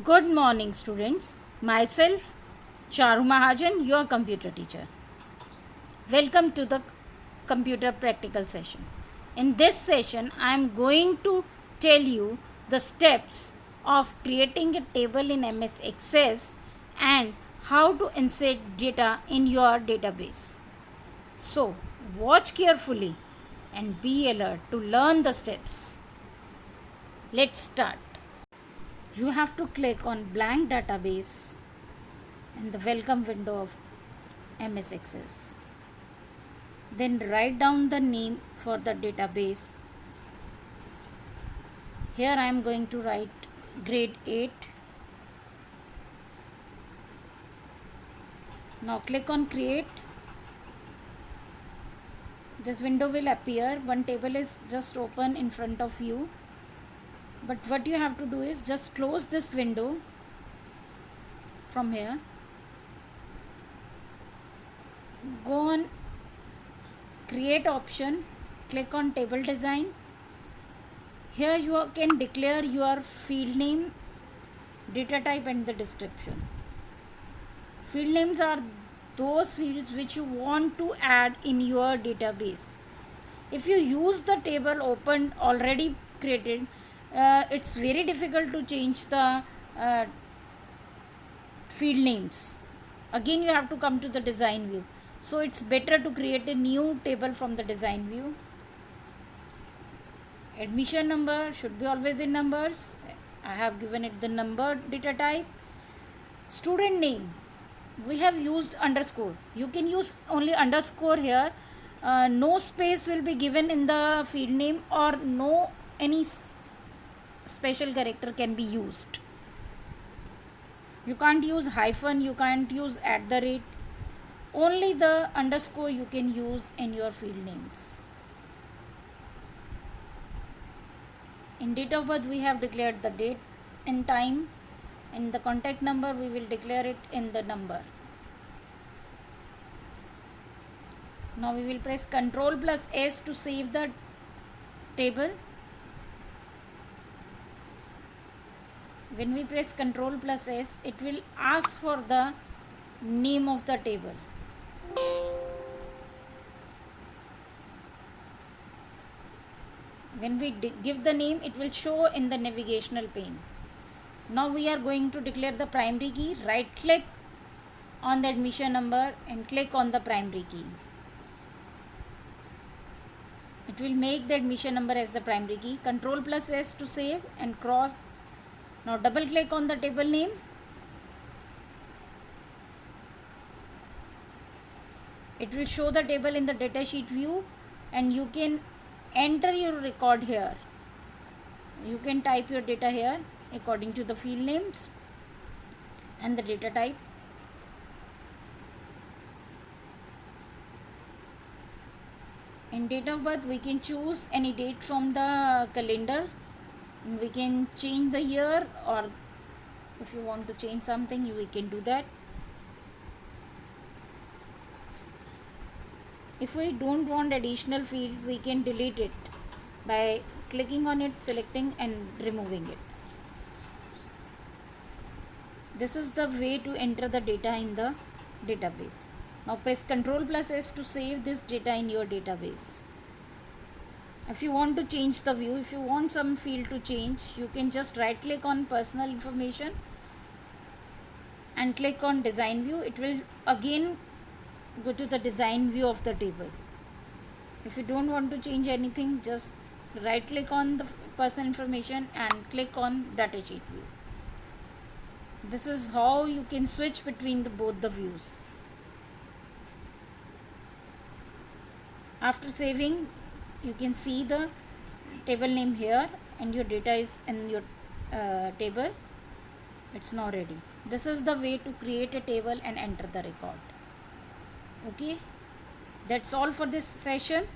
Good morning, students. Myself, Charu Mahajan, your computer teacher. Welcome to the computer practical session. In this session, I am going to tell you the steps of creating a table in MS Access and how to insert data in your database. So, watch carefully and be alert to learn the steps. Let's start. You have to click on blank database in the welcome window of MS Access. Then write down the name for the database. Here I am going to write grade 8. Now click on create. This window will appear. One table is just open in front of you. But what you have to do is just close this window from here. Go on create option, click on table design. Here you can declare your field name, data type and the description. Field names are those fields which you want to add in your database. If you use the table opened already created, it's very difficult to change the field names. Again you have to come to the design view. So it's better to create a new table from the design view. Admission number should be always in numbers. I have given it the number data type. Student name, we have used underscore. You can use only underscore here. No space will be given in the field name or no any special character can be used. You can't use hyphen, you can't use at the rate. Only the underscore you can use in your field names. In date of birth we have declared the date and time. In the contact number we will declare it in the number. Now we will press Ctrl plus S to save the table. When we press Ctrl plus S, it will ask for the name of the table. When we give the name, it will show in the navigational pane. Now we are going to declare the primary key. Right click on the admission number and click on the primary key. It will make the admission number as the primary key. Ctrl plus S to save and cross. Now double click on the table name. It will show the table in the datasheet view and you can enter your record here. You can type your data here according to the field names and the data type. In date of birth we can choose any date from the calendar and we can change the year, or if you want to change something we can do that. If we don't want additional field, we can delete it by clicking on it, selecting and removing it. This is the way to enter the data in the database. Now press Ctrl plus S to save this data in your database. If you want to change the view, if you want some field to change, you can just right click on personal information and click on design view. It will again go to the design view of the table. If you don't want to change anything, just right click on the personal information and click on datasheet view. This is how you can switch between both the views. After saving, you can see the table name here and your data is in your table. It's now ready. This is the way to create a table and enter the record. Okay, that's all for this session.